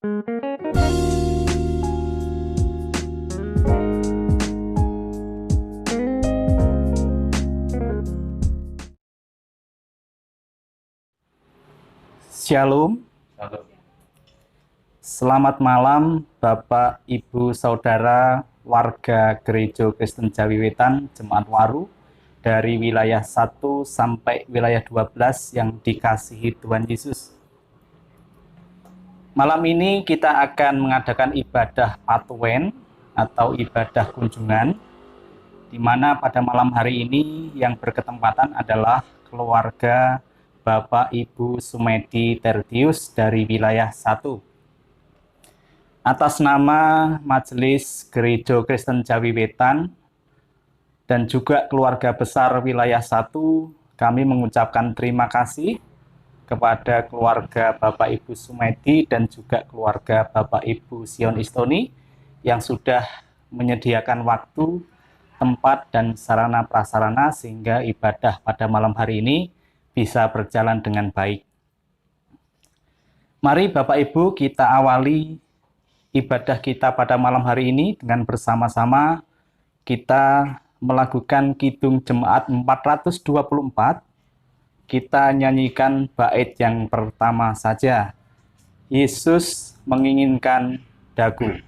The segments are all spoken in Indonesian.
Shalom. Selamat malam Bapak, Ibu, Saudara, warga Gereja Kristen Jawi Wetan, Jemaat Waru, dari wilayah 1 sampai wilayah 12 yang dikasihi Tuhan Yesus. Malam ini kita akan mengadakan ibadah Patuen atau ibadah kunjungan, di mana pada malam hari ini yang berketempatan adalah keluarga Bapak Ibu Sumedi Tertius dari wilayah 1. Atas nama Majelis Gereja Kristen Jawi Wetan dan juga keluarga besar wilayah 1, kami mengucapkan terima kasih kepada keluarga Bapak Ibu Sumedi dan juga keluarga Bapak Ibu Sion Istoni yang sudah menyediakan waktu, tempat, dan sarana prasarana sehingga ibadah pada malam hari ini bisa berjalan dengan baik. Mari Bapak Ibu kita awali ibadah kita pada malam hari ini dengan bersama-sama kita melakukan Kidung Jemaat 424. Kita nyanyikan bait yang pertama saja. Yesus menginginkan dagu.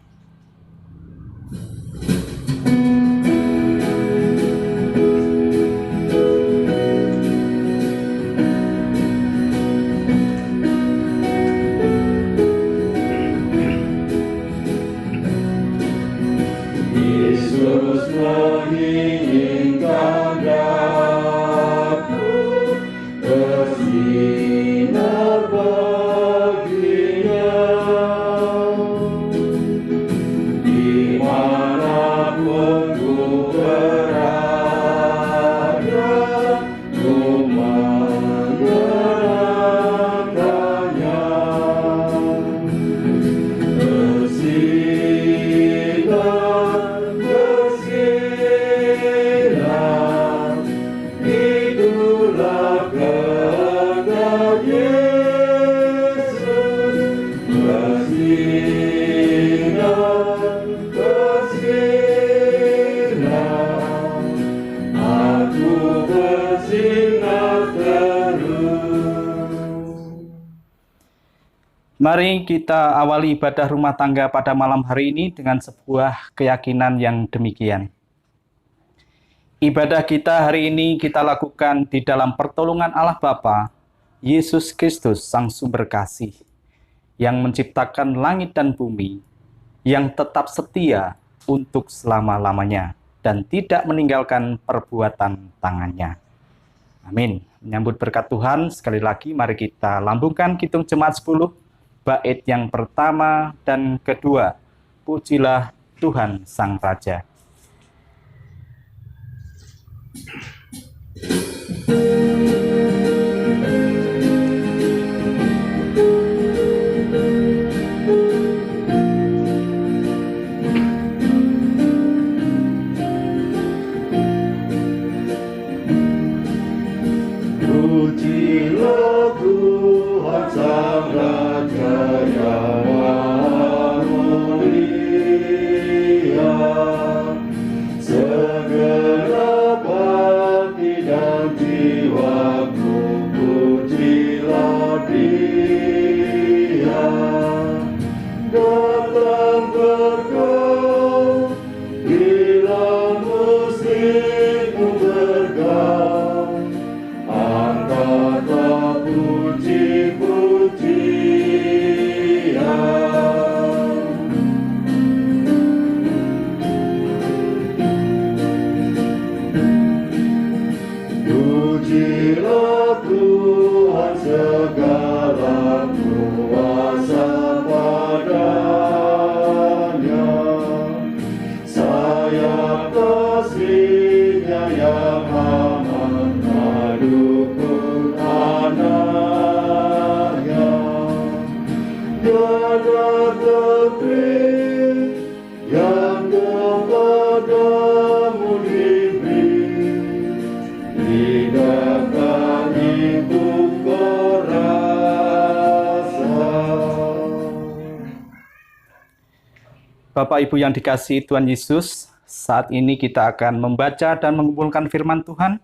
Mari kita awali ibadah rumah tangga pada malam hari ini dengan sebuah keyakinan yang demikian. Ibadah kita hari ini kita lakukan di dalam pertolongan Allah Bapa, Yesus Kristus Sang Sumber Kasih, yang menciptakan langit dan bumi, yang tetap setia untuk selama-lamanya, dan tidak meninggalkan perbuatan tangannya. Amin. Menyambut berkat Tuhan, sekali lagi mari kita lambungkan Kidung Jemaat 10, bait yang pertama dan kedua. Pujilah Tuhan Sang Raja. Pujilah Tuhan Sang Raja yang Maha Mulia, segenap hati dan jiwaku pujilah Dia. Datang berkau bila musikmu bergaul, angkatlah puji-pujian. Pujilah Tuhan segala kuasa padanya, sayap kasih-Nya yang aman mendukung anaknya. Tiada tepik yang kepadamu diberi, tidaklah itu kau rasa. Bapak Ibu yang dikasihi Tuhan Yesus, saat ini kita akan membaca dan mengumpulkan firman Tuhan.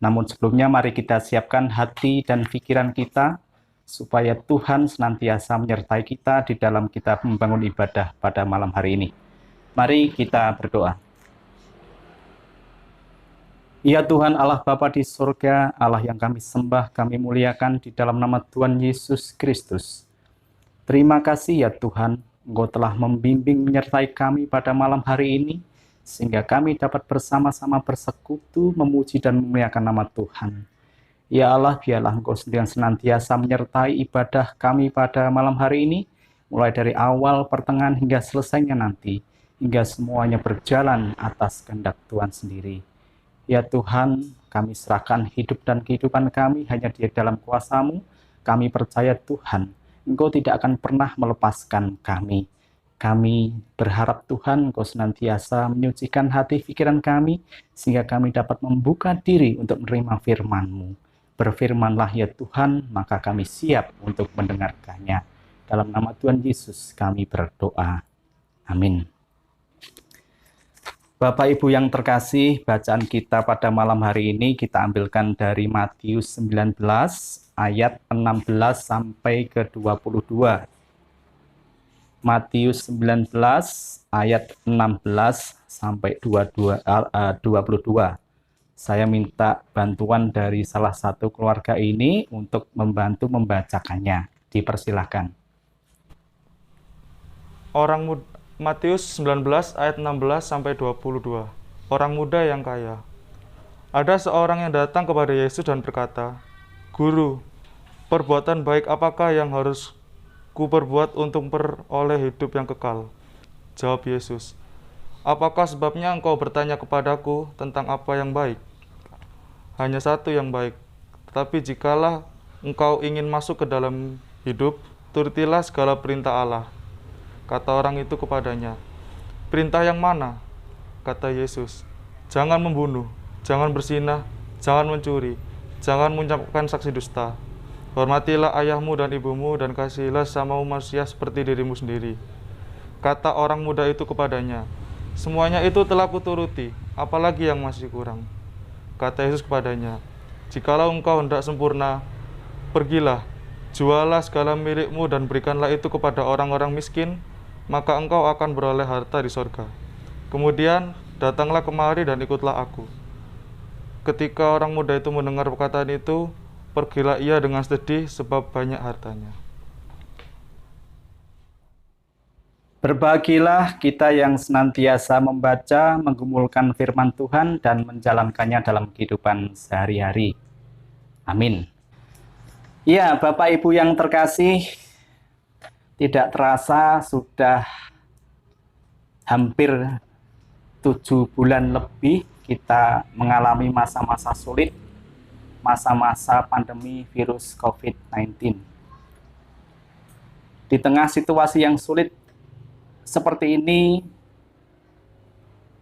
Namun sebelumnya mari kita siapkan hati dan pikiran kita supaya Tuhan senantiasa menyertai kita di dalam kita membangun ibadah pada malam hari ini. Mari kita berdoa. Ya Tuhan Allah Bapa di surga, Allah yang kami sembah, kami muliakan di dalam nama Tuhan Yesus Kristus. Terima kasih ya Tuhan, Engkau telah membimbing menyertai kami pada malam hari ini, sehingga kami dapat bersama-sama bersekutu, memuji dan memuliakan nama Tuhan. Ya Allah, biarlah Engkau senantiasa menyertai ibadah kami pada malam hari ini, mulai dari awal, pertengahan, hingga selesainya nanti, hingga semuanya berjalan atas kehendak Tuhan sendiri. Ya Tuhan, kami serahkan hidup dan kehidupan kami hanya di dalam kuasa-Mu. Kami percaya Tuhan, Engkau tidak akan pernah melepaskan kami. Kami berharap Tuhan Engkau senantiasa menyucikan hati pikiran kami, sehingga kami dapat membuka diri untuk menerima firman-Mu. Berfirmanlah ya Tuhan, maka kami siap untuk mendengarkannya. Dalam nama Tuhan Yesus kami berdoa. Amin. Bapak Ibu yang terkasih, bacaan kita pada malam hari ini kita ambilkan dari Matius 19 ayat 16 sampai ke 22. Matius 19 ayat 16 sampai 22. Saya minta bantuan dari salah satu keluarga ini untuk membantu membacakannya. Dipersilahkan. Matius 19 ayat 16 sampai 22. Orang muda yang kaya. Ada seorang yang datang kepada Yesus dan berkata, "Guru, perbuatan baik apakah yang harus kuperbuat untuk memperoleh hidup yang kekal?" Jawab Yesus, "Apakah sebabnya engkau bertanya kepadaku tentang apa yang baik? Hanya satu yang baik. Tetapi jikalau engkau ingin masuk ke dalam hidup, turutilah segala perintah Allah." Kata orang itu kepadanya, "Perintah yang mana?" Kata Yesus, "Jangan membunuh, jangan berzinah, jangan mencuri, jangan mengucapkan saksi dusta. Hormatilah ayahmu dan ibumu dan kasihilah sama manusia seperti dirimu sendiri." Kata orang muda itu kepadanya, "Semuanya itu telah kuturuti, apalagi yang masih kurang?" Kata Yesus kepadanya, "Jikalau engkau hendak sempurna, pergilah, jualah segala milikmu dan berikanlah itu kepada orang-orang miskin, maka engkau akan beroleh harta di sorga. Kemudian datanglah kemari dan ikutlah aku." Ketika orang muda itu mendengar perkataan itu, pergilah ia dengan sedih sebab banyak hartanya. Berbahagialah kita yang senantiasa membaca, menggumulkan firman Tuhan, dan menjalankannya dalam kehidupan sehari-hari. Amin. Ya, Bapak Ibu yang terkasih, tidak terasa sudah hampir 7 bulan lebih kita mengalami masa-masa sulit, masa-masa pandemi virus COVID-19. Di tengah situasi yang sulit seperti ini,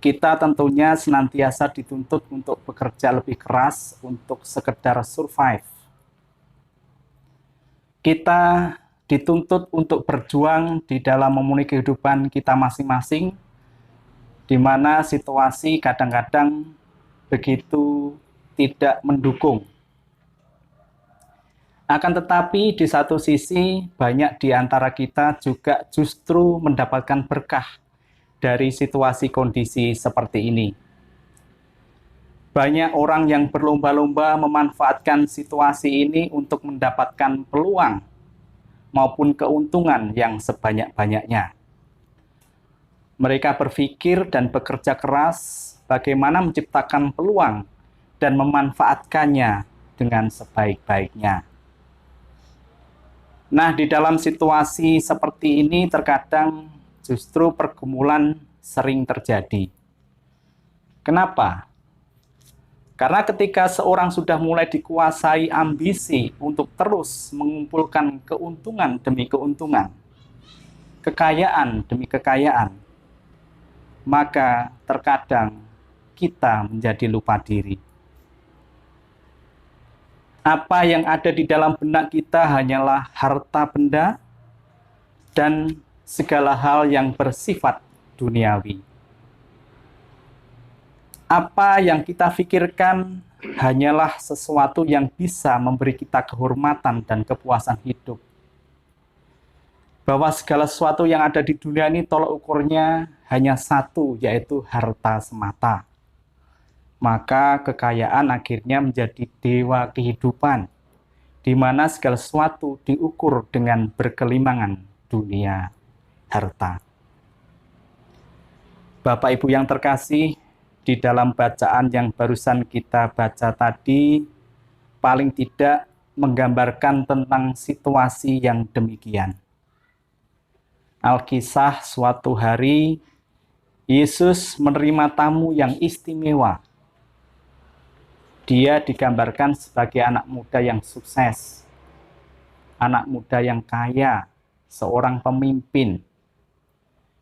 kita tentunya senantiasa dituntut untuk bekerja lebih keras untuk sekedar survive. Kita dituntut untuk berjuang di dalam memenuhi kehidupan kita masing-masing, di mana situasi kadang-kadang begitu tidak mendukung. Akan tetapi di satu sisi banyak di antara kita juga justru mendapatkan berkah dari situasi kondisi seperti ini. Banyak orang yang berlomba-lomba memanfaatkan situasi ini untuk mendapatkan peluang maupun keuntungan yang sebanyak-banyaknya. Mereka berpikir dan bekerja keras bagaimana menciptakan peluang dan memanfaatkannya dengan sebaik-baiknya. Nah, di dalam situasi seperti ini terkadang justru pergumulan sering terjadi. Kenapa? Karena ketika seorang sudah mulai dikuasai ambisi untuk terus mengumpulkan keuntungan demi keuntungan, kekayaan demi kekayaan, maka terkadang kita menjadi lupa diri. Apa yang ada di dalam benak kita hanyalah harta benda dan segala hal yang bersifat duniawi. Apa yang kita pikirkan hanyalah sesuatu yang bisa memberi kita kehormatan dan kepuasan hidup. Bahwa segala sesuatu yang ada di dunia ini tolak ukurnya hanya satu, yaitu harta semata. Maka kekayaan akhirnya menjadi dewa kehidupan, di mana segala sesuatu diukur dengan berkelimangan dunia harta. Bapak Ibu yang terkasih, di dalam bacaan yang barusan kita baca tadi, paling tidak menggambarkan tentang situasi yang demikian. Alkisah suatu hari, Yesus menerima tamu yang istimewa. Dia digambarkan sebagai anak muda yang sukses, anak muda yang kaya, seorang pemimpin.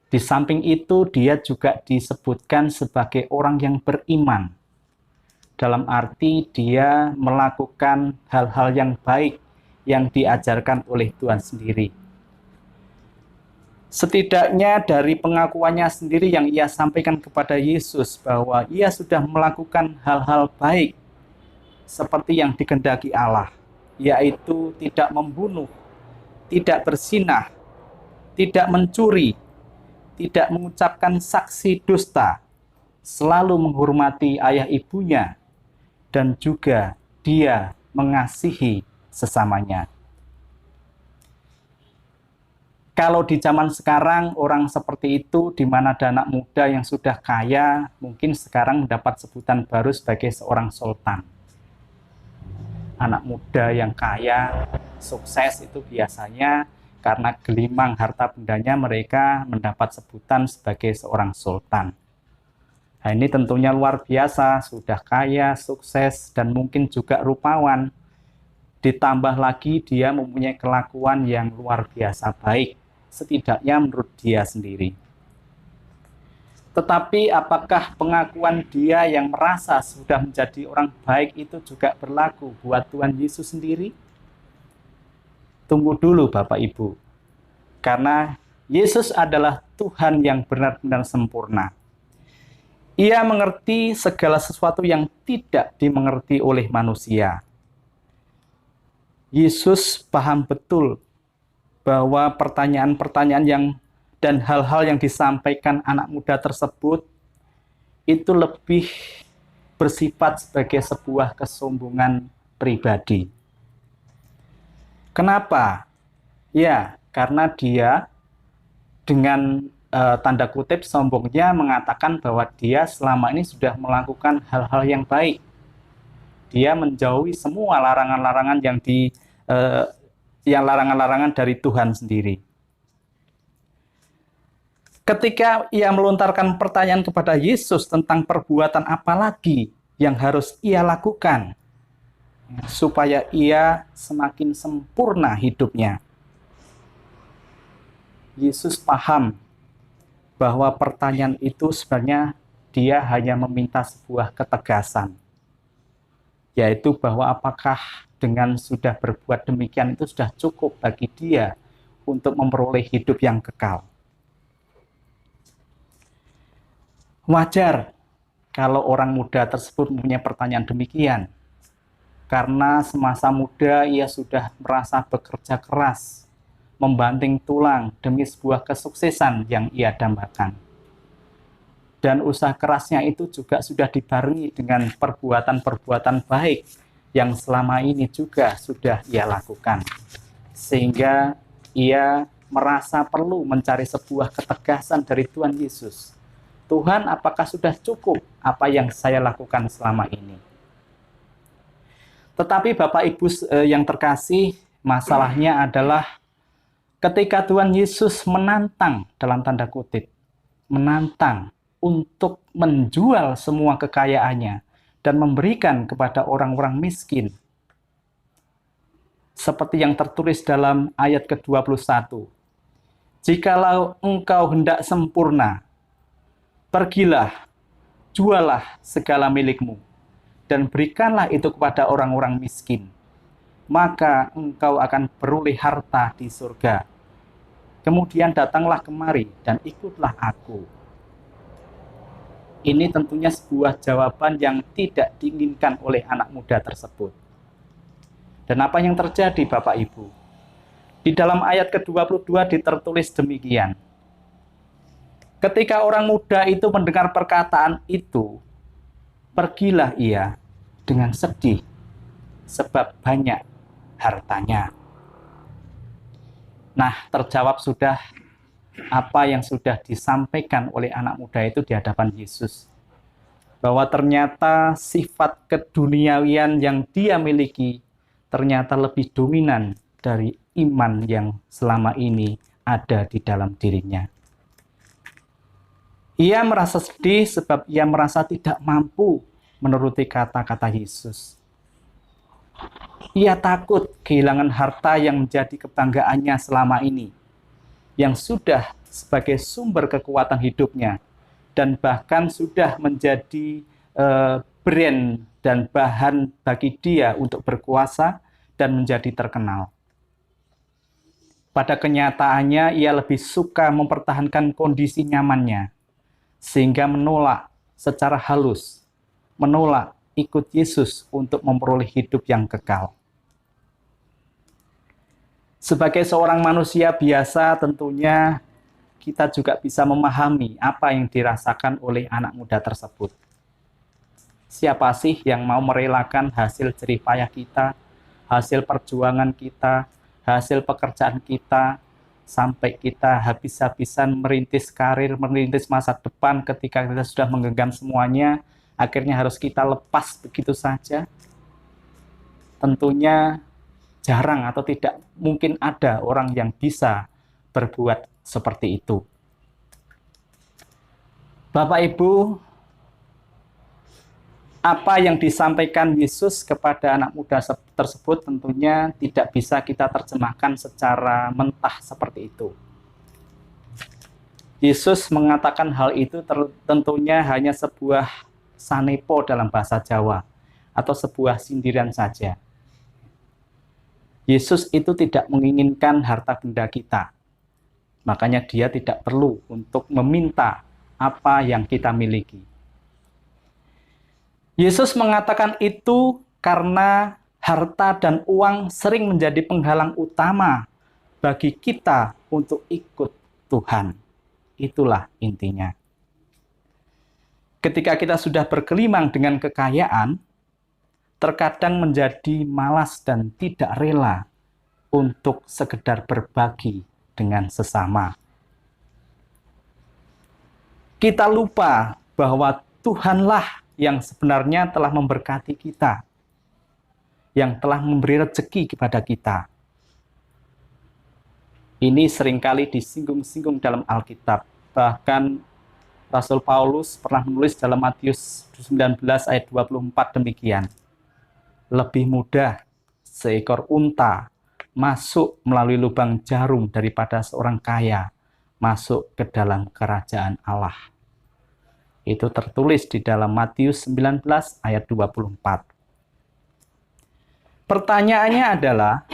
Di samping itu, dia juga disebutkan sebagai orang yang beriman. Dalam arti dia melakukan hal-hal yang baik yang diajarkan oleh Tuhan sendiri. Setidaknya dari pengakuannya sendiri yang ia sampaikan kepada Yesus bahwa ia sudah melakukan hal-hal baik seperti yang dikehendaki Allah, yaitu tidak membunuh, tidak berzinah, tidak mencuri, tidak mengucapkan saksi dusta, selalu menghormati ayah ibunya, dan juga dia mengasihi sesamanya. Kalau di zaman sekarang orang seperti itu, di mana ada anak muda yang sudah kaya, mungkin sekarang mendapat sebutan baru sebagai seorang sultan. Anak muda yang kaya, sukses itu biasanya karena gelimang harta bendanya mereka mendapat sebutan sebagai seorang sultan. Nah, ini tentunya luar biasa, sudah kaya, sukses, dan mungkin juga rupawan. Ditambah lagi dia mempunyai kelakuan yang luar biasa baik, setidaknya menurut dia sendiri. Tetapi apakah pengakuan dia yang merasa sudah menjadi orang baik itu juga berlaku buat Tuhan Yesus sendiri? Tunggu dulu Bapak Ibu, karena Yesus adalah Tuhan yang benar-benar sempurna. Ia mengerti segala sesuatu yang tidak dimengerti oleh manusia. Yesus paham betul bahwa pertanyaan-pertanyaan dan hal-hal yang disampaikan anak muda tersebut itu lebih bersifat sebagai sebuah kesombongan pribadi. Kenapa? Ya, karena dia dengan tanda kutip sombongnya mengatakan bahwa dia selama ini sudah melakukan hal-hal yang baik. Dia menjauhi semua larangan-larangan yang larangan-larangan dari Tuhan sendiri. Ketika ia melontarkan pertanyaan kepada Yesus tentang perbuatan apa lagi yang harus ia lakukan supaya ia semakin sempurna hidupnya, Yesus paham bahwa pertanyaan itu sebenarnya dia hanya meminta sebuah ketegasan, yaitu bahwa apakah dengan sudah berbuat demikian itu sudah cukup bagi dia untuk memperoleh hidup yang kekal. Wajar kalau orang muda tersebut mempunyai pertanyaan demikian, karena semasa muda ia sudah merasa bekerja keras, membanting tulang demi sebuah kesuksesan yang ia dambakan. Dan usaha kerasnya itu juga sudah dibarengi dengan perbuatan-perbuatan baik yang selama ini juga sudah ia lakukan. Sehingga ia merasa perlu mencari sebuah ketegasan dari Tuhan Yesus. Tuhan, apakah sudah cukup apa yang saya lakukan selama ini? Tetapi Bapak Ibu yang terkasih, masalahnya adalah ketika Tuhan Yesus menantang, dalam tanda kutip, menantang untuk menjual semua kekayaannya dan memberikan kepada orang-orang miskin. Seperti yang tertulis dalam ayat ke-21. Jikalau engkau hendak sempurna, pergilah, jualah segala milikmu, dan berikanlah itu kepada orang-orang miskin. Maka engkau akan beroleh harta di surga. Kemudian datanglah kemari dan ikutlah aku. Ini tentunya sebuah jawaban yang tidak diinginkan oleh anak muda tersebut. Dan apa yang terjadi, Bapak Ibu? Di dalam ayat ke-22 ditertulis demikian. Ketika orang muda itu mendengar perkataan itu, pergilah ia dengan sedih, sebab banyak hartanya. Nah, terjawab sudah apa yang sudah disampaikan oleh anak muda itu di hadapan Yesus. Bahwa ternyata sifat keduniawian yang dia miliki ternyata lebih dominan dari iman yang selama ini ada di dalam dirinya. Ia merasa sedih sebab ia merasa tidak mampu menuruti kata-kata Yesus. Ia takut kehilangan harta yang menjadi kebanggaannya selama ini, yang sudah sebagai sumber kekuatan hidupnya, dan bahkan sudah menjadi brand dan bahan bagi dia untuk berkuasa dan menjadi terkenal. Pada kenyataannya, ia lebih suka mempertahankan kondisi nyamannya, sehingga menolak secara halus, menolak ikut Yesus untuk memperoleh hidup yang kekal. Sebagai seorang manusia biasa, tentunya kita juga bisa memahami apa yang dirasakan oleh anak muda tersebut. Siapa sih yang mau merelakan hasil jerih payah kita, hasil perjuangan kita, hasil pekerjaan kita, sampai kita habis-habisan merintis karir, merintis masa depan ketika kita sudah menggenggam semuanya, akhirnya harus kita lepas begitu saja? Tentunya jarang atau tidak mungkin ada orang yang bisa berbuat seperti itu. Bapak Ibu, apa yang disampaikan Yesus kepada anak muda tersebut tentunya tidak bisa kita terjemahkan secara mentah seperti itu. Yesus mengatakan hal itu tentunya hanya sebuah sanepo dalam bahasa Jawa atau sebuah sindiran saja. Yesus itu tidak menginginkan harta benda kita. Makanya dia tidak perlu untuk meminta apa yang kita miliki. Yesus mengatakan itu karena harta dan uang sering menjadi penghalang utama bagi kita untuk ikut Tuhan. Itulah intinya. Ketika kita sudah bergelimang dengan kekayaan, terkadang menjadi malas dan tidak rela untuk sekedar berbagi dengan sesama. Kita lupa bahwa Tuhanlah yang sebenarnya telah memberkati kita, yang telah memberi rezeki kepada kita. Ini seringkali disinggung-singgung dalam Alkitab. Bahkan Rasul Paulus pernah menulis dalam Matius 19 ayat 24 demikian. Lebih mudah seekor unta masuk melalui lubang jarum daripada seorang kaya masuk ke dalam kerajaan Allah. Itu tertulis di dalam Matius 19 ayat 24. Pertanyaannya adalah,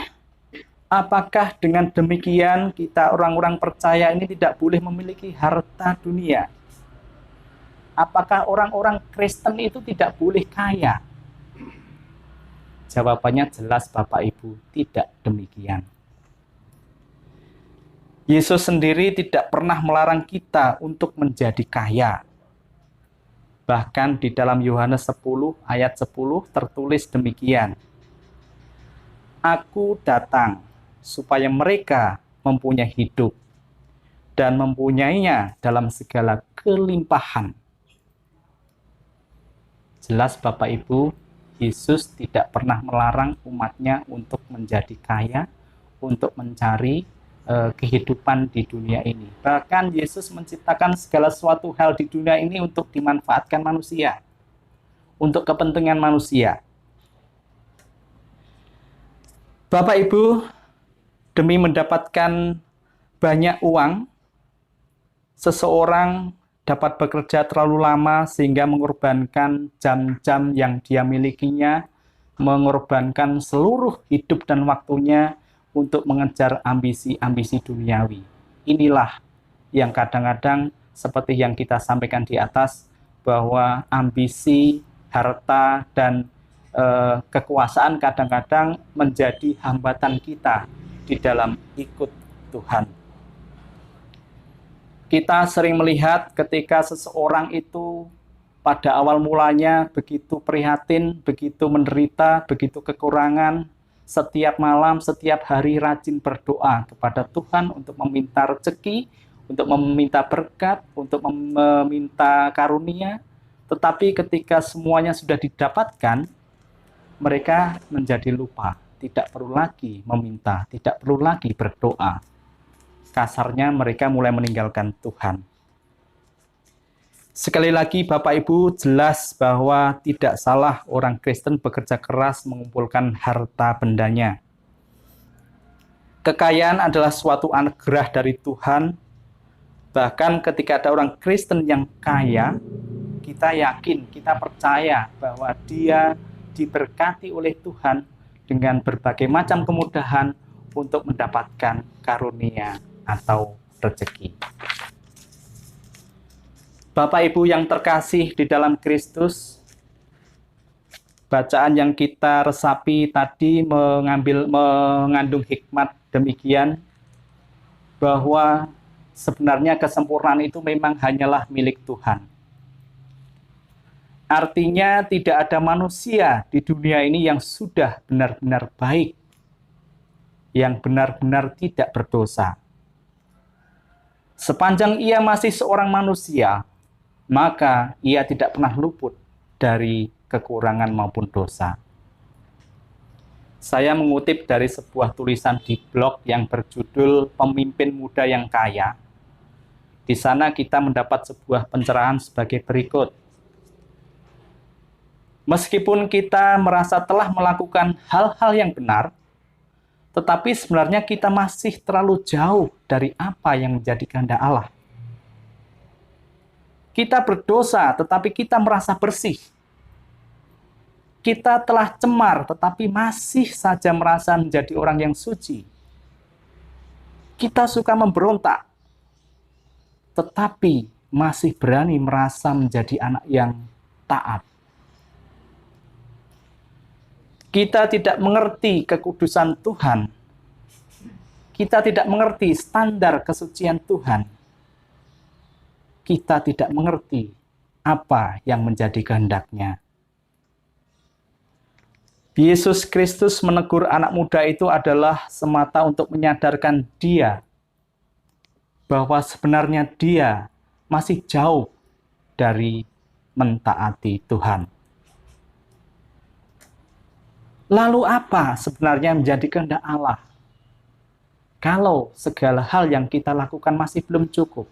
apakah dengan demikian kita orang-orang percaya ini tidak boleh memiliki harta dunia? Apakah orang-orang Kristen itu tidak boleh kaya? Jawabannya jelas Bapak Ibu, tidak demikian. Yesus sendiri tidak pernah melarang kita untuk menjadi kaya. Bahkan di dalam Yohanes 10 ayat 10 tertulis demikian. Aku datang supaya mereka mempunyai hidup dan mempunyainya dalam segala kelimpahan. Jelas Bapak Ibu, Yesus tidak pernah melarang umatnya untuk menjadi kaya, untuk mencari kehidupan di dunia ini. Bahkan Yesus menciptakan segala suatu hal di dunia ini untuk dimanfaatkan manusia, untuk kepentingan manusia. Bapak Ibu, demi mendapatkan banyak uang, seseorang dapat bekerja terlalu lama sehingga mengorbankan jam-jam yang dia milikinya, mengorbankan seluruh hidup dan waktunya untuk mengejar ambisi-ambisi duniawi. Inilah yang kadang-kadang seperti yang kita sampaikan di atas, bahwa ambisi, harta, dan kekuasaan kadang-kadang menjadi hambatan kita di dalam ikut Tuhan. Kita sering melihat ketika seseorang itu pada awal mulanya begitu prihatin, begitu menderita, begitu kekurangan, setiap malam, setiap hari rajin berdoa kepada Tuhan untuk meminta rezeki, untuk meminta berkat, untuk meminta karunia. Tetapi ketika semuanya sudah didapatkan, mereka menjadi lupa, tidak perlu lagi meminta, tidak perlu lagi berdoa. Kasarnya mereka mulai meninggalkan Tuhan. Sekali lagi Bapak Ibu, jelas bahwa tidak salah orang Kristen bekerja keras mengumpulkan harta bendanya. Kekayaan adalah suatu anugerah dari Tuhan. Bahkan ketika ada orang Kristen yang kaya, kita yakin, kita percaya bahwa dia diberkati oleh Tuhan dengan berbagai macam kemudahan untuk mendapatkan karunia atau rezeki. Bapak Ibu yang terkasih di dalam Kristus, bacaan yang kita resapi tadi mengandung hikmat demikian, bahwa sebenarnya kesempurnaan itu memang hanyalah milik Tuhan. Artinya tidak ada manusia di dunia ini yang sudah benar-benar baik, yang benar-benar tidak berdosa. Sepanjang ia masih seorang manusia, maka ia tidak pernah luput dari kekurangan maupun dosa. Saya mengutip dari sebuah tulisan di blog yang berjudul Pemimpin Muda yang Kaya. Di sana kita mendapat sebuah pencerahan sebagai berikut. Meskipun kita merasa telah melakukan hal-hal yang benar, tetapi sebenarnya kita masih terlalu jauh dari apa yang menjadi kehendak Allah. Kita berdosa, tetapi kita merasa bersih. Kita telah cemar, tetapi masih saja merasa menjadi orang yang suci. Kita suka memberontak, tetapi masih berani merasa menjadi anak yang taat. Kita tidak mengerti kekudusan Tuhan. Kita tidak mengerti standar kesucian Tuhan. Kita tidak mengerti apa yang menjadi kehendak-Nya. Yesus Kristus menegur anak muda itu adalah semata untuk menyadarkan dia bahwa sebenarnya dia masih jauh dari mentaati Tuhan. Lalu apa sebenarnya menjadi kehendak Allah? Kalau segala hal yang kita lakukan masih belum cukup,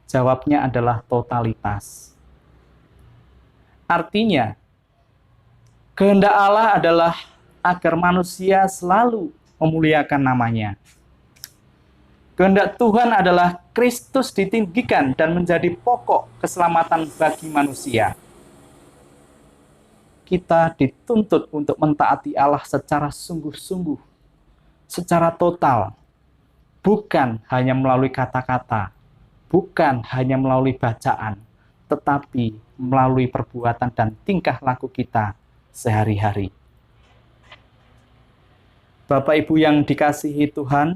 jawabnya adalah totalitas. Artinya, kehendak Allah adalah agar manusia selalu memuliakan namanya. Kehendak Tuhan adalah Kristus ditinggikan dan menjadi pokok keselamatan bagi manusia. Kita dituntut untuk mentaati Allah secara sungguh-sungguh, secara total, bukan hanya melalui kata-kata, bukan hanya melalui bacaan, tetapi melalui perbuatan dan tingkah laku kita sehari-hari. Bapak Ibu yang dikasihi Tuhan,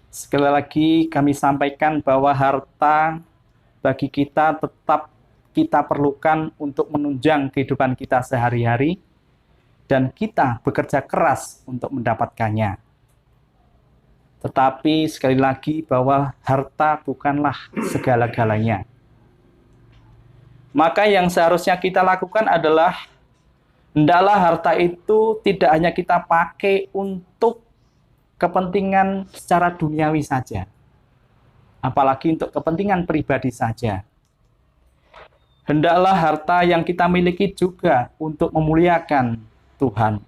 sekali lagi kami sampaikan bahwa harta bagi kita tetap kita perlukan untuk menunjang kehidupan kita sehari-hari, dan kita bekerja keras untuk mendapatkannya. Tetapi sekali lagi bahwa harta bukanlah segala-galanya. Maka yang seharusnya kita lakukan adalah hendaklah harta itu tidak hanya kita pakai untuk kepentingan secara duniawi saja, apalagi untuk kepentingan pribadi saja. Hendaklah harta yang kita miliki juga untuk memuliakan Tuhan,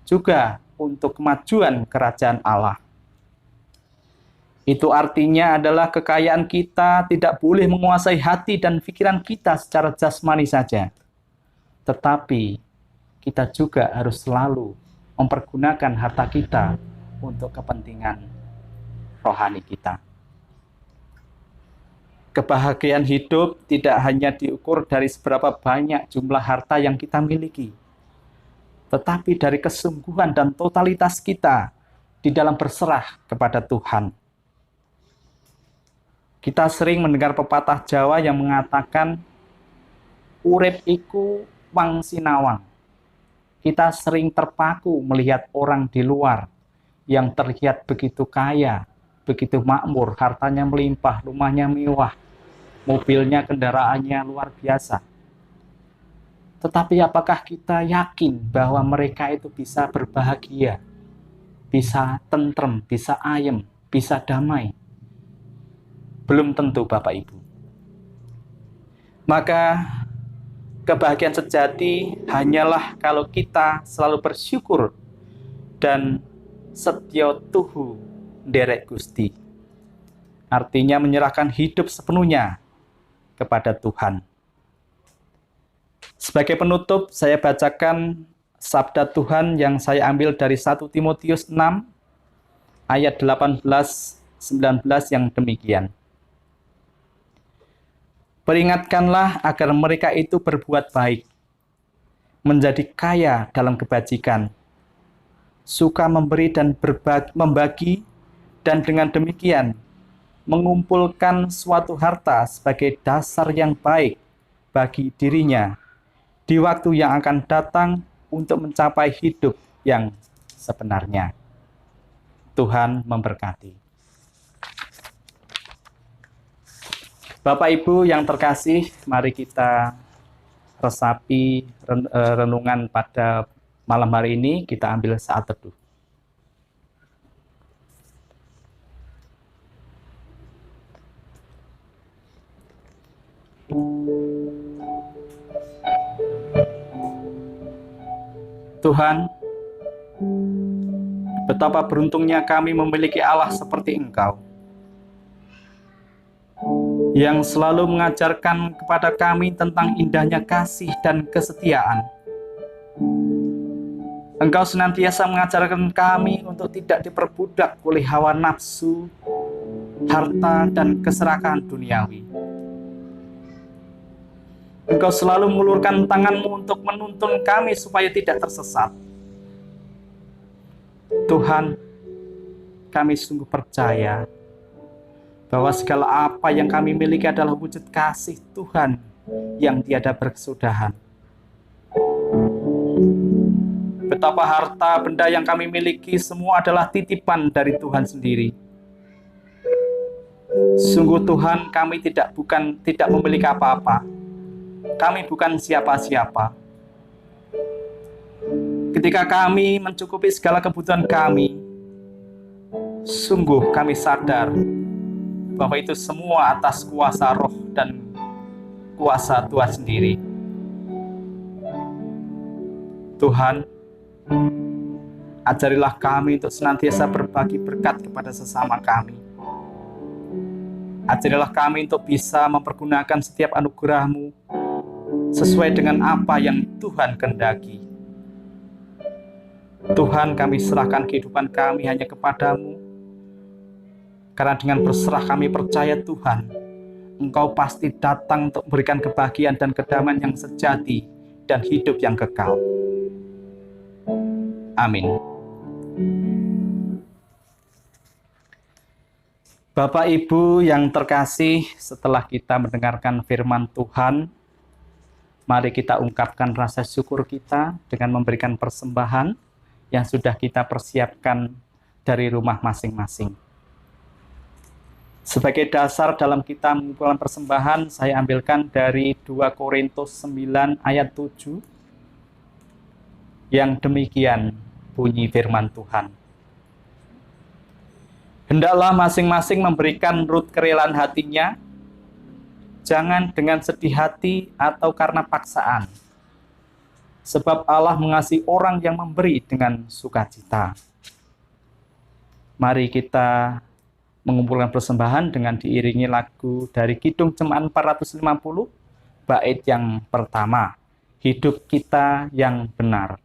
juga untuk kemajuan kerajaan Allah. Itu artinya adalah kekayaan kita tidak boleh menguasai hati dan pikiran kita secara jasmani saja, tetapi kita juga harus selalu mempergunakan harta kita untuk kepentingan rohani kita. Kebahagiaan hidup tidak hanya diukur dari seberapa banyak jumlah harta yang kita miliki, tetapi dari kesungguhan dan totalitas kita di dalam berserah kepada Tuhan. Kita sering mendengar pepatah Jawa yang mengatakan, urip iku wang sinawang. Kita sering terpaku melihat orang di luar yang terlihat begitu kaya, begitu makmur, hartanya melimpah, rumahnya mewah, mobilnya, kendaraannya luar biasa. Tetapi apakah kita yakin bahwa mereka itu bisa berbahagia, bisa tentrem, bisa ayem, bisa damai? Belum tentu, Bapak Ibu. Maka kebahagiaan sejati hanyalah kalau kita selalu bersyukur dan setya tuhu nderek Gusti. Artinya menyerahkan hidup sepenuhnya kepada Tuhan. Sebagai penutup, saya bacakan sabda Tuhan yang saya ambil dari 1 Timotius 6 ayat 18-19 yang demikian. Peringatkanlah agar mereka itu berbuat baik, menjadi kaya dalam kebajikan, suka memberi dan membagi, dan dengan demikian mengumpulkan suatu harta sebagai dasar yang baik bagi dirinya di waktu yang akan datang untuk mencapai hidup yang sebenarnya. Tuhan memberkati. Bapak Ibu yang terkasih, mari kita resapi renungan pada malam hari ini. Kita ambil saat teduh. Tuhan, betapa beruntungnya kami memiliki Allah seperti Engkau, yang selalu mengajarkan kepada kami tentang indahnya kasih dan kesetiaan. Engkau senantiasa mengajarkan kami untuk tidak diperbudak oleh hawa nafsu, harta, dan keserakahan duniawi. Engkau selalu mengulurkan tangan-Mu untuk menuntun kami supaya tidak tersesat. Tuhan, kami sungguh percaya bahwa segala apa yang kami miliki adalah wujud kasih Tuhan yang tiada berkesudahan. Betapa harta benda yang kami miliki semua adalah titipan dari Tuhan sendiri. Sungguh Tuhan, kami tidak memiliki apa-apa. Kami bukan siapa-siapa. Ketika kami mencukupi segala kebutuhan kami, sungguh kami sadar bahwa itu semua atas kuasa roh dan kuasa Tuhan sendiri. Tuhan, ajarilah kami untuk senantiasa berbagi berkat kepada sesama kami. Ajarilah kami untuk bisa mempergunakan setiap anugerah-Mu sesuai dengan apa yang Tuhan kehendaki. Tuhan, kami serahkan kehidupan kami hanya kepada-Mu, karena dengan berserah kami percaya Tuhan, Engkau pasti datang untuk memberikan kebahagiaan dan kedamaian yang sejati dan hidup yang kekal. Amin. Bapak Ibu yang terkasih, setelah kita mendengarkan firman Tuhan, mari kita ungkapkan rasa syukur kita dengan memberikan persembahan yang sudah kita persiapkan dari rumah masing-masing. Sebagai dasar dalam kita mengumpulkan persembahan, saya ambilkan dari 2 Korintus 9 ayat 7, yang demikian bunyi firman Tuhan. Hendaklah masing-masing memberikan menurut kerelaan hatinya, jangan dengan sedih hati atau karena paksaan, sebab Allah mengasihi orang yang memberi dengan sukacita. Mari kita mengumpulkan persembahan dengan diiringi lagu dari Kidung Jemaat 450, bait yang pertama, Hidup Kita Yang Benar.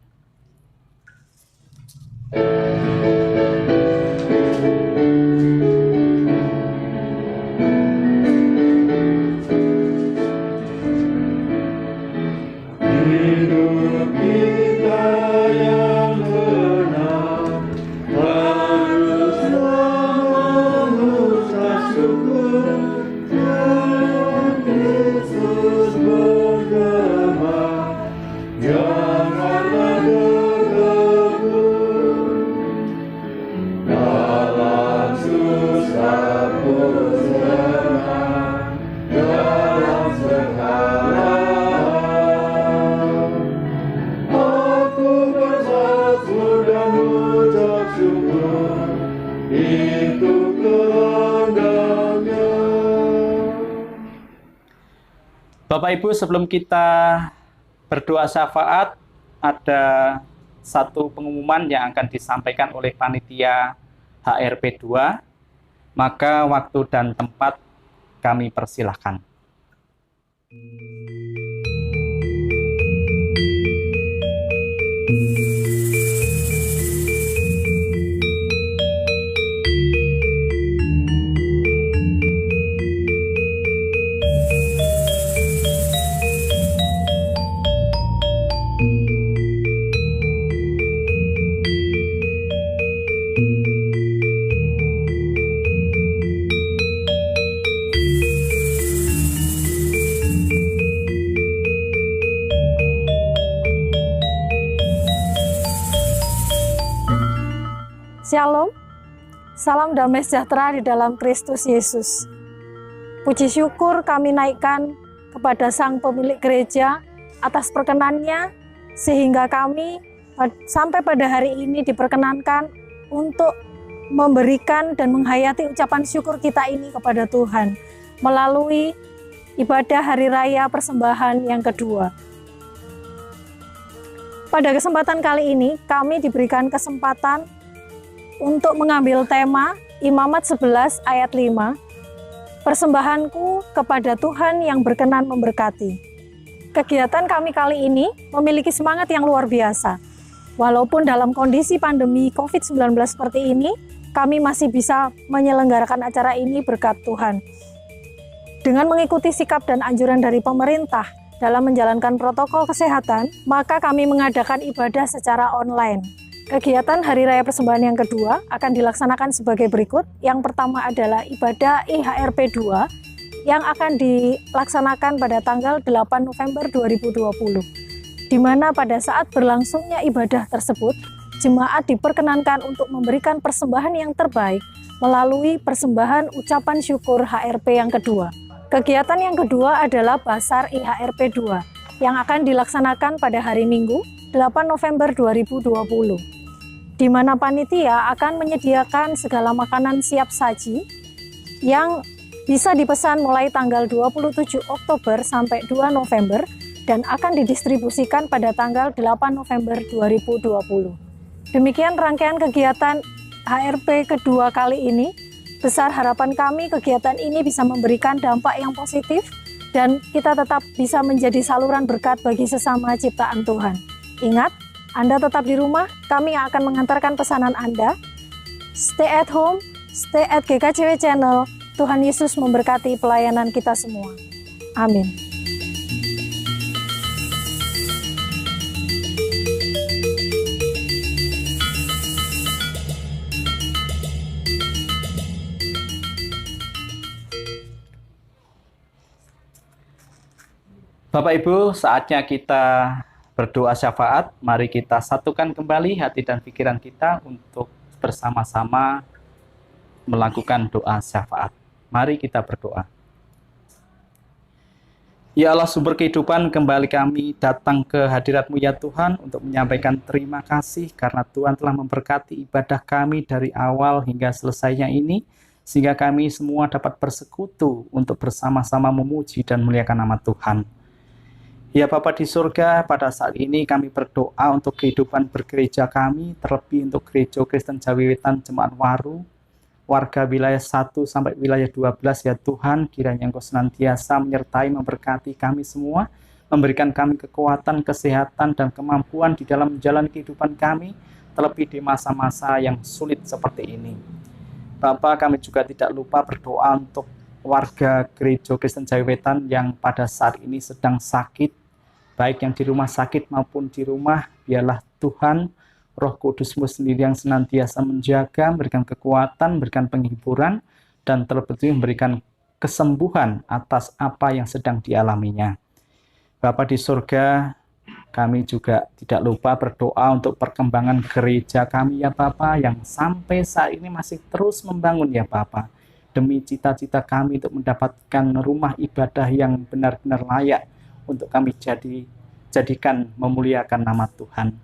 senang dalam segala hal. Aku bersyukur dan ucap syukur, itu kehendaknya. Bapak Ibu, sebelum kita berdoa syafaat, ada satu pengumuman yang akan disampaikan oleh panitia HRP 2, maka waktu dan tempat kami persilahkan. Shalom, salam damai sejahtera di dalam Kristus Yesus. Puji syukur kami naikkan kepada Sang Pemilik Gereja atas perkenannya, sehingga kami sampai pada hari ini diperkenankan untuk memberikan dan menghayati ucapan syukur kita ini kepada Tuhan melalui ibadah Hari Raya Persembahan yang kedua. Pada kesempatan kali ini kami diberikan kesempatan untuk mengambil tema Imamat 11 ayat 5, persembahanku kepada Tuhan yang berkenan memberkati. Kegiatan kami kali ini memiliki semangat yang luar biasa. Walaupun dalam kondisi pandemi COVID-19 seperti ini, kami masih bisa menyelenggarakan acara ini berkat Tuhan. Dengan mengikuti sikap dan anjuran dari pemerintah dalam menjalankan protokol kesehatan, maka kami mengadakan ibadah secara online. Kegiatan Hari Raya Persembahan yang kedua akan dilaksanakan sebagai berikut. Yang pertama adalah ibadah IHRP 2 yang akan dilaksanakan pada tanggal 8 November 2020. Di mana pada saat berlangsungnya ibadah tersebut, jemaat diperkenankan untuk memberikan persembahan yang terbaik melalui persembahan ucapan syukur HRP yang kedua. Kegiatan yang kedua adalah Basar IHRP 2 yang akan dilaksanakan pada hari Minggu 8 November 2020. Di mana panitia akan menyediakan segala makanan siap saji yang bisa dipesan mulai tanggal 27 Oktober sampai 2 November dan akan didistribusikan pada tanggal 8 November 2020. Demikian rangkaian kegiatan HRP kedua kali ini. Besar harapan kami kegiatan ini bisa memberikan dampak yang positif dan kita tetap bisa menjadi saluran berkat bagi sesama ciptaan Tuhan. Ingat, Anda tetap di rumah, kami yang akan mengantarkan pesanan Anda. Stay at home, stay at GKCW Channel. Tuhan Yesus memberkati pelayanan kita semua. Amin. Bapak Ibu, saatnya kita berdoa syafaat. Mari kita satukan kembali hati dan pikiran kita untuk bersama-sama melakukan doa syafaat. Mari kita berdoa. Ya Allah sumber kehidupan, kembali kami datang ke hadirat-Mu ya Tuhan untuk menyampaikan terima kasih karena Tuhan telah memberkati ibadah kami dari awal hingga selesainya ini, sehingga kami semua dapat bersekutu untuk bersama-sama memuji dan memuliakan nama Tuhan. Ya Bapa di surga, pada saat ini kami berdoa untuk kehidupan bergereja kami, terlebih untuk Gereja Kristen Jawi Wetan Jemaat Waru, warga wilayah 1 sampai wilayah 12 ya Tuhan, kiranya Engkau senantiasa menyertai memberkati kami semua, memberikan kami kekuatan, kesehatan, dan kemampuan di dalam menjalani kehidupan kami, terlebih di masa-masa yang sulit seperti ini. Bapa, kami juga tidak lupa berdoa untuk warga Gereja Kristen Jawi Wetan yang pada saat ini sedang sakit, baik yang di rumah sakit maupun di rumah. Biarlah Tuhan, Roh Kudus-Mu sendiri yang senantiasa menjaga, memberikan kekuatan, memberikan penghiburan, dan terlebih memberikan kesembuhan atas apa yang sedang dialaminya. Bapa di surga, kami juga tidak lupa berdoa untuk perkembangan gereja kami ya Bapa, yang sampai saat ini masih terus membangun ya Bapa. demi cita-cita kami untuk mendapatkan rumah ibadah yang benar-benar layak untuk kami jadikan memuliakan nama Tuhan.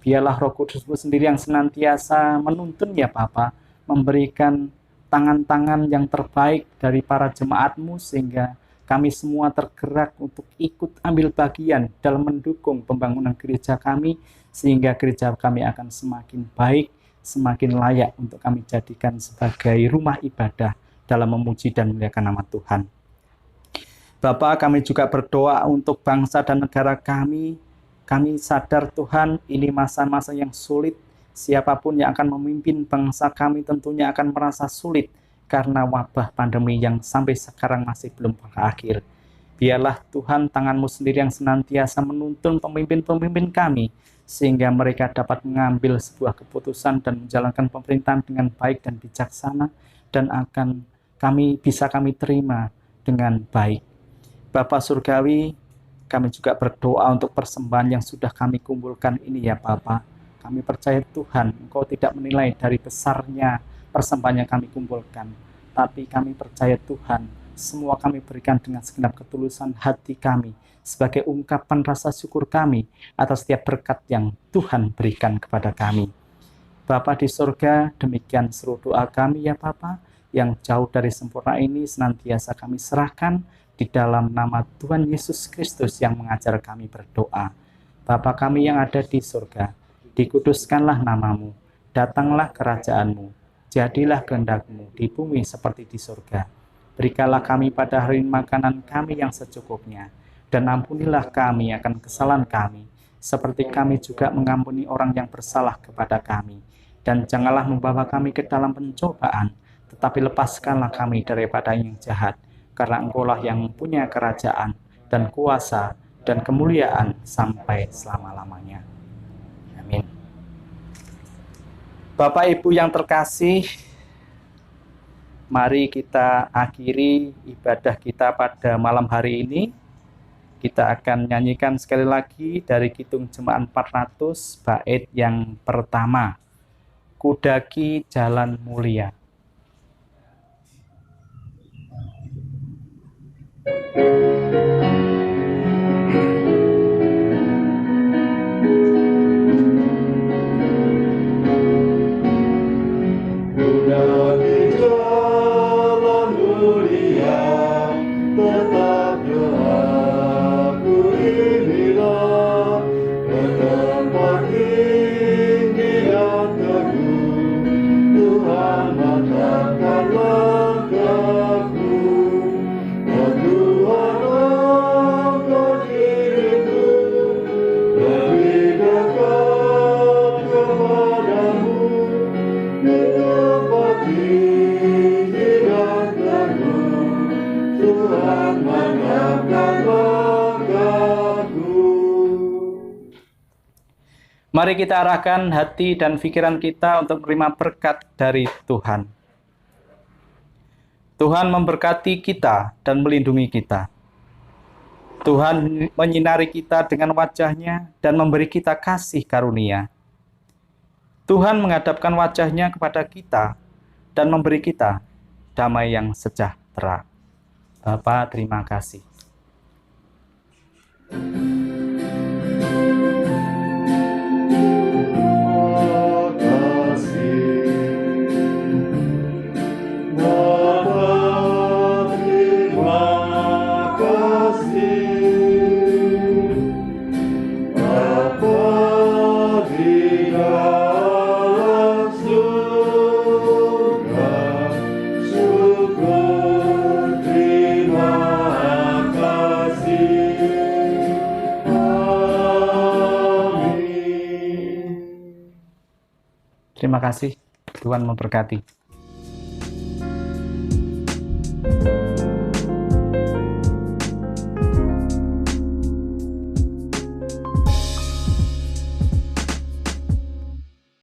Biarlah Roh Kudus-Mu sendiri yang senantiasa menuntun ya Bapa, memberikan tangan-tangan yang terbaik dari para jemaat-Mu sehingga kami semua tergerak untuk ikut ambil bagian dalam mendukung pembangunan gereja kami, sehingga gereja kami akan semakin baik, semakin layak untuk kami jadikan sebagai rumah ibadah dalam memuji dan memuliakan nama Tuhan. Bapa, kami juga berdoa untuk bangsa dan negara kami. Kami sadar Tuhan, ini masa-masa yang sulit. Siapapun yang akan memimpin bangsa kami tentunya akan merasa sulit karena wabah pandemi yang sampai sekarang masih belum berakhir. Biarlah Tuhan, tangan-Mu sendiri yang senantiasa menuntun pemimpin-pemimpin kami, sehingga mereka dapat mengambil sebuah keputusan dan menjalankan pemerintahan dengan baik dan bijaksana, dan akan kami terima dengan baik. Bapa Surgawi, kami juga berdoa untuk persembahan yang sudah kami kumpulkan ini ya Bapa. Kami percaya Tuhan, Engkau tidak menilai dari besarnya persembahan yang kami kumpulkan, tapi kami percaya Tuhan, semua kami berikan dengan segenap ketulusan hati kami, sebagai ungkapan rasa syukur kami atas setiap berkat yang Tuhan berikan kepada kami. Bapa di surga, demikian seluruh doa kami ya Bapa, yang jauh dari sempurna ini senantiasa kami serahkan di dalam nama Tuhan Yesus Kristus yang mengajar kami berdoa. Bapa kami yang ada di surga, dikuduskanlah nama-Mu, datanglah kerajaan-Mu, jadilah kehendak-Mu di bumi seperti di surga. Berikanlah kami pada hari ini makanan kami yang secukupnya, dan ampunilah kami akan kesalahan kami, seperti kami juga mengampuni orang yang bersalah kepada kami. Dan janganlah membawa kami ke dalam pencobaan, tetapi lepaskanlah kami daripada yang jahat, karena Engkau-lah yang punya kerajaan, dan kuasa, dan kemuliaan sampai selama-lamanya. Amin. Bapak Ibu yang terkasih, mari kita akhiri ibadah kita pada malam hari ini. Kita akan nyanyikan sekali lagi dari Kidung Jemaat 400, bait yang pertama, Kudaki Jalan Mulia. Kudaki jalan mulia, tetap doaku inilah, ke tempat tinggi yang teguh, Tuhan mantapkan langkahku. Oh Tuhan, angkat diriku lebih dekat kepadamu, di tempat tinggi dan teguh, Tuhan mantapkan langkahku. Mari kita arahkan hati dan pikiran kita untuk menerima berkat dari Tuhan. Tuhan memberkati kita dan melindungi kita. Tuhan menyinari kita dengan wajah-Nya dan memberi kita kasih karunia. Tuhan menghadapkan wajah-Nya kepada kita dan memberi kita damai yang sejahtera. Bapa, terima kasih. Terima kasih, Tuhan memberkati.